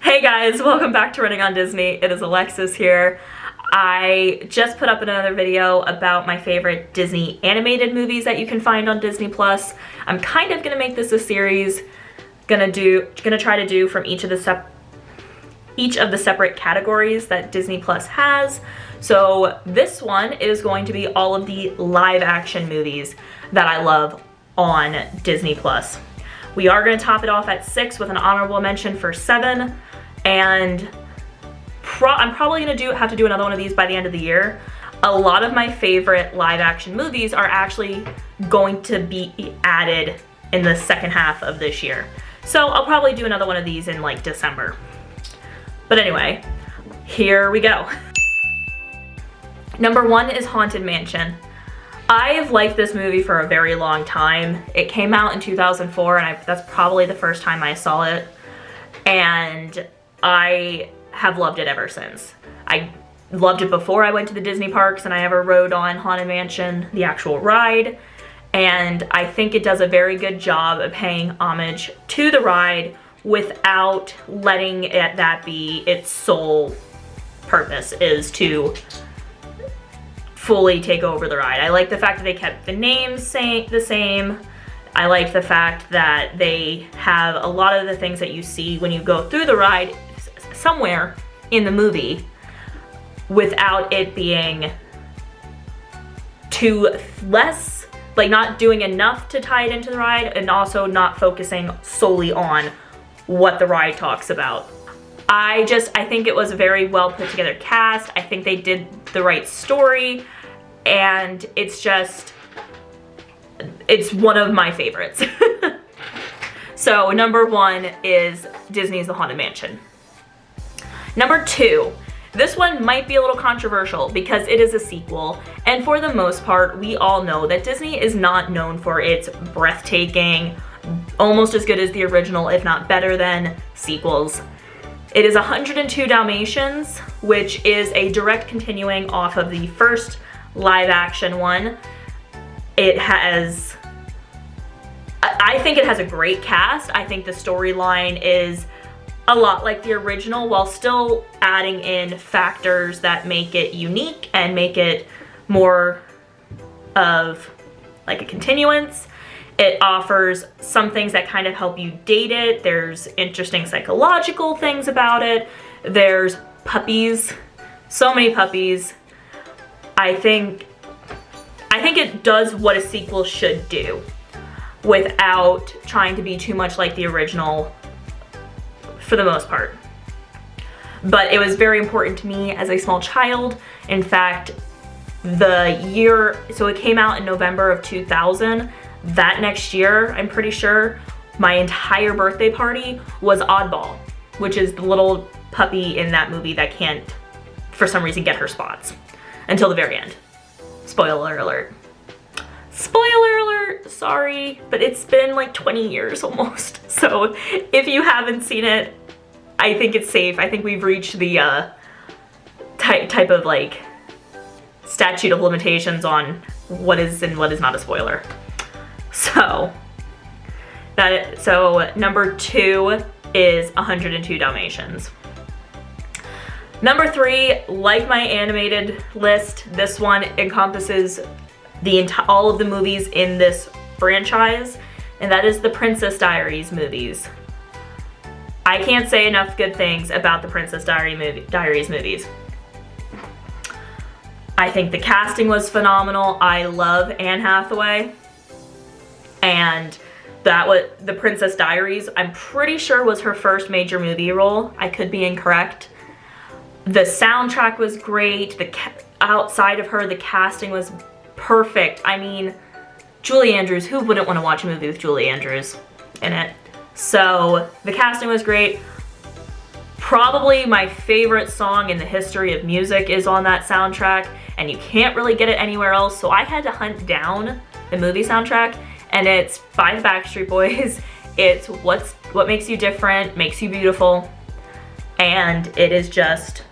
Hey guys, welcome back to Running on Disney. It is Alexis here. I just put up another video about my favorite Disney animated movies that you can find on Disney Plus. I'm kind of gonna make this a series. Gonna try to do from each of the separate categories that Disney Plus has. So this one is going to be all of the live action movies that I love on Disney Plus. We are gonna top it off at 6 with an honorable mention for 7. And I'm probably gonna have to do another one of these by the end of the year. A lot of my favorite live action movies are actually going to be added in the second half of this year. So I'll probably do another one of these in like December. But anyway, here we go. Number 1 is Haunted Mansion. I've liked this movie for a very long time. It came out in 2004 and that's probably the first time I saw it. And I have loved it ever since. I loved it before I went to the Disney parks and I ever rode on Haunted Mansion, the actual ride. And I think it does a very good job of paying homage to the ride without letting that be its sole purpose, is to fully take over the ride. I like the fact that they kept the names the same. I like the fact that they have a lot of the things that you see when you go through the ride somewhere in the movie without it being like not doing enough to tie it into the ride, and also not focusing solely on what the ride talks about. I think it was a very well put together cast. I think they did the right story, and it's one of my favorites. So number 1 is Disney's The Haunted Mansion. Number 2, this one might be a little controversial because it is a sequel, and for the most part, we all know that Disney is not known for its breathtaking, almost as good as the original, if not better than, sequels. It is 102 Dalmatians, which is a direct continuing off of the first live action one. I think it has a great cast. I think the storyline is a lot like the original while still adding in factors that make it unique and make it more of like a continuance. It offers some things that kind of help you date it. There's interesting psychological things about it. There's puppies, so many puppies. I think it does what a sequel should do without trying to be too much like the original for the most part. But it was very important to me as a small child. In fact, so it came out in November of 2000. That next year, I'm pretty sure, my entire birthday party was Oddball, which is the little puppy in that movie that can't, for some reason, get her spots until the very end. Spoiler alert. Spoiler alert, sorry, but it's been like 20 years almost. So if you haven't seen it, I think it's safe. I think we've reached the type of like statute of limitations on what is and what is not a spoiler. So number 2 is 102 Dalmatians. Number 3, like my animated list, this one encompasses all of the movies in this franchise, and that is the Princess Diaries movies. I can't say enough good things about the Princess Diaries movies. I think the casting was phenomenal. I love Anne Hathaway. And the Princess Diaries, I'm pretty sure was her first major movie role. I could be incorrect. The soundtrack was great. Outside of her, the casting was perfect. I mean, Julie Andrews, who wouldn't want to watch a movie with Julie Andrews in it? So the casting was great. Probably my favorite song in the history of music is on that soundtrack, and you can't really get it anywhere else, so I had to hunt down the movie soundtrack, and it's by the Backstreet Boys. It's What Makes You Different, Makes You Beautiful, and it is just,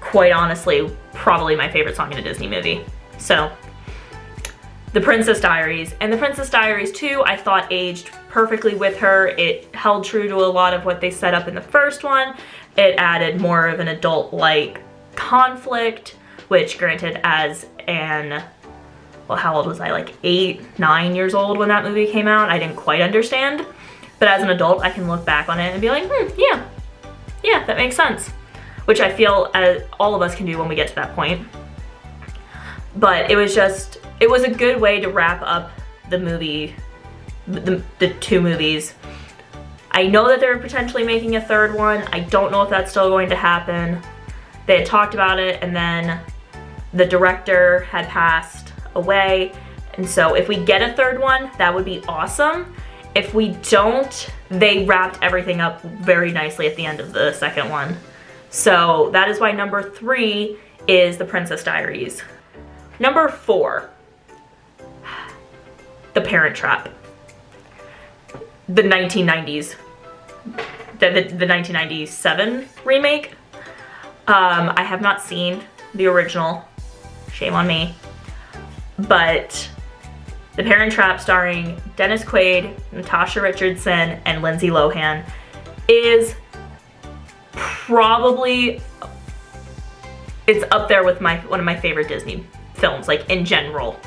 quite honestly, probably my favorite song in a Disney movie. So The Princess Diaries. And The Princess Diaries 2, I thought aged perfectly with her. It held true to a lot of what they set up in the first one. It added more of an adult-like conflict, which granted as an, well, how old was I? Like 8, 9 years old when that movie came out. I didn't quite understand. But as an adult, I can look back on it and be like, yeah, that makes sense. Which I feel all of us can do when we get to that point. But it was a good way to wrap up the movie, the 2 movies. I know that they're potentially making a 3rd one. I don't know if that's still going to happen. They had talked about it, and then the director had passed away. And so if we get a 3rd one, that would be awesome. If we don't, they wrapped everything up very nicely at the end of the 2nd one. So that is why number 3 is The Princess Diaries. Number 4, The Parent Trap. The 1990s, the 1997 remake. I have not seen the original, shame on me. But The Parent Trap, starring Dennis Quaid, Natasha Richardson, and Lindsay Lohan, is probably, it's up there with one of my favorite Disney films, like in general.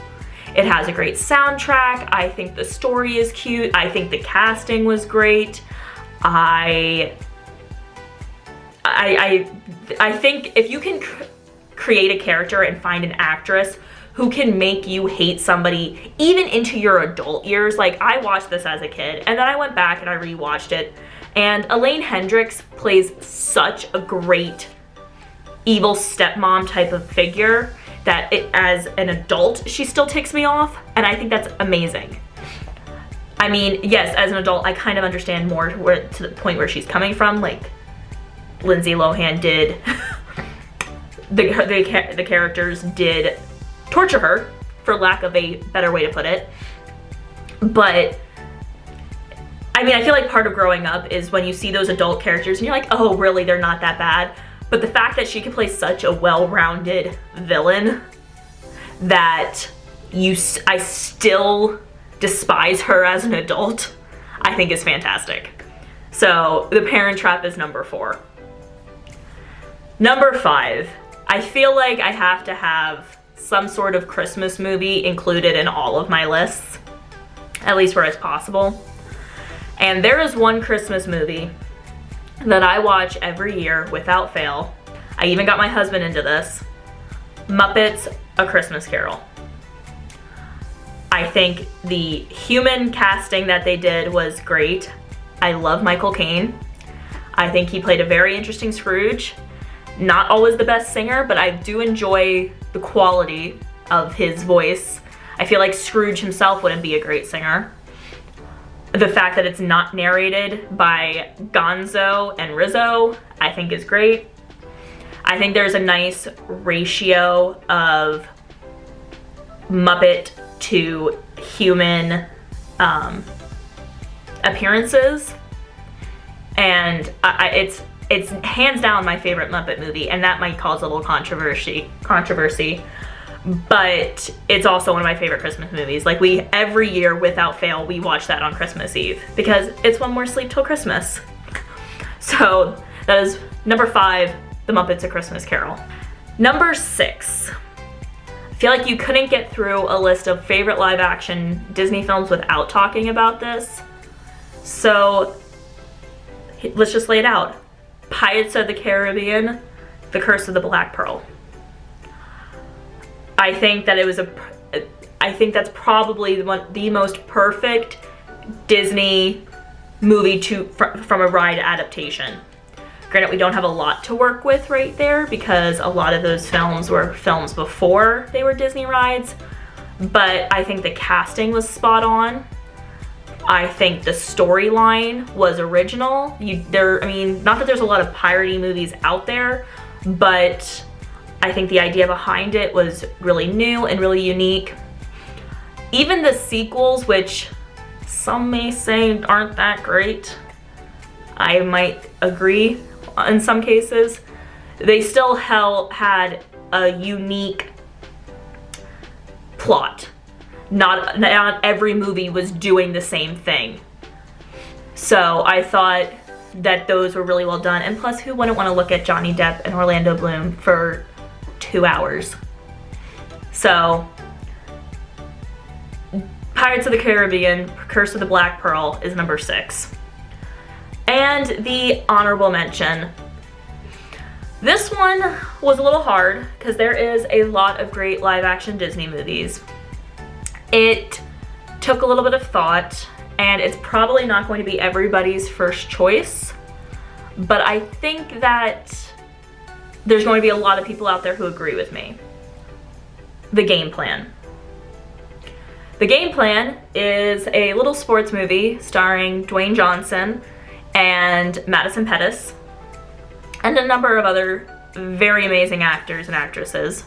It has a great soundtrack. I think the story is cute. I think the casting was great. I think if you can create a character and find an actress who can make you hate somebody even into your adult years. Like, I watched this as a kid, and then I went back and I rewatched it, and Elaine Hendricks plays such a great evil stepmom type of figure that as an adult, she still ticks me off, and I think that's amazing. I mean, yes, as an adult, I kind of understand more to the point where she's coming from. Like, Lindsay Lohan did, the characters did torture her, for lack of a better way to put it. But, I mean, I feel like part of growing up is when you see those adult characters and you're like, oh, really, they're not that bad. But the fact that she can play such a well-rounded villain that I still despise her as an adult, I think is fantastic. So The Parent Trap is number 4. Number 5, I feel like I have to have some sort of Christmas movie included in all of my lists, at least where it's possible. And there is one Christmas movie that I watch every year without fail. I even got my husband into this. Muppets: A Christmas Carol. I think the human casting that they did was great. I love Michael Caine. I think he played a very interesting Scrooge. Not always the best singer, but I do enjoy the quality of his voice. I feel like Scrooge himself wouldn't be a great singer. The fact that it's not narrated by Gonzo and Rizzo, I think is great. I think there's a nice ratio of Muppet to human appearances, and it's hands down my favorite Muppet movie, and that might cause a little controversy, but it's also one of my favorite Christmas movies. Like, every year without fail, we watch that on Christmas Eve because it's one more sleep till Christmas. So that is number 5, The Muppets: A Christmas Carol. Number 6, I feel like you couldn't get through a list of favorite live action Disney films without talking about this. So let's just lay it out. Pirates of the Caribbean: The Curse of the Black Pearl. I think that I think that's probably the most perfect Disney movie from a ride adaptation. Granted, we don't have a lot to work with right there because a lot of those films were films before they were Disney rides, but I think the casting was spot on. I think the storyline was original. I mean, not that there's a lot of piratey movies out there, but I think the idea behind it was really new and really unique. Even the sequels, which some may say aren't that great, I might agree in some cases, they still had a unique plot. not every movie was doing the same thing. So I thought that those were really well done. And plus, who wouldn't want to look at Johnny Depp and Orlando Bloom for 2 hours? So Pirates of the Caribbean, Curse of the Black Pearl is number 6. And the honorable mention. This one was a little hard because there is a lot of great live action Disney movies. It took a little bit of thought, and it's probably not going to be everybody's first choice, but I think that there's going to be a lot of people out there who agree with me. The Game Plan. The Game Plan is a little sports movie starring Dwayne Johnson and Madison Pettis and a number of other very amazing actors and actresses.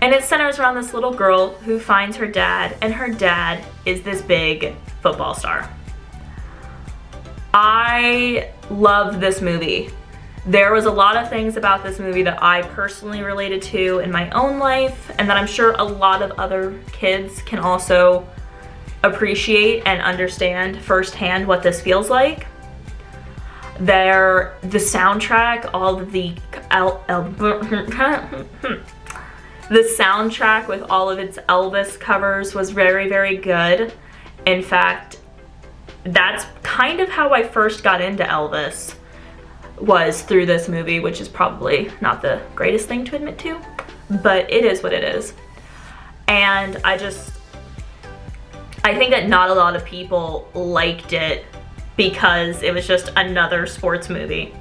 And it centers around this little girl who finds her dad, and her dad is this big football star. I love this movie. There was a lot of things about this movie that I personally related to in my own life, and that I'm sure a lot of other kids can also appreciate and understand firsthand what this feels like. The soundtrack, all of the soundtrack with all of its Elvis covers was very, very good. In fact, that's kind of how I first got into Elvis, was through this movie, which is probably not the greatest thing to admit to, but it is what it is. And I think that not a lot of people liked it because it was just another sports movie.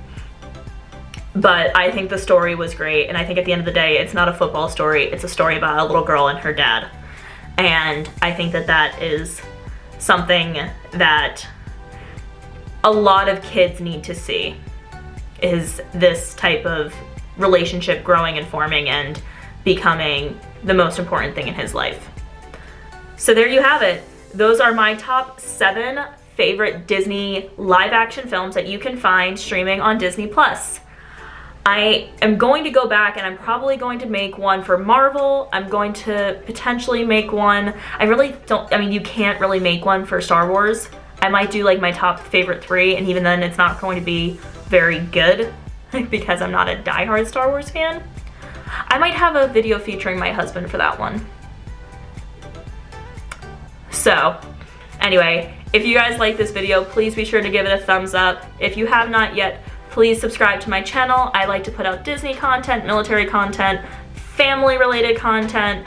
But I think the story was great, and I think at the end of the day, it's not a football story, it's a story about a little girl and her dad. And I think that that is something that a lot of kids need to see, is this type of relationship growing and forming and becoming the most important thing in his life. So there you have it. Those are my top 7 favorite Disney live action films that you can find streaming on Disney+. I am going to go back and I'm probably going to make one for Marvel. I'm going to potentially make one. You can't really make one for Star Wars. I might do like my top favorite 3, and even then it's not going to be very good because I'm not a diehard Star Wars fan. I might have a video featuring my husband for that one. So anyway, if you guys like this video, please be sure to give it a thumbs up. If you have not yet, please subscribe to my channel. I like to put out Disney content, military content, family related content,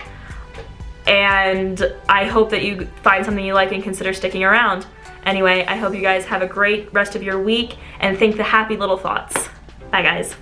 and I hope that you find something you like and consider sticking around. Anyway, I hope you guys have a great rest of your week and think the happy little thoughts. Bye guys.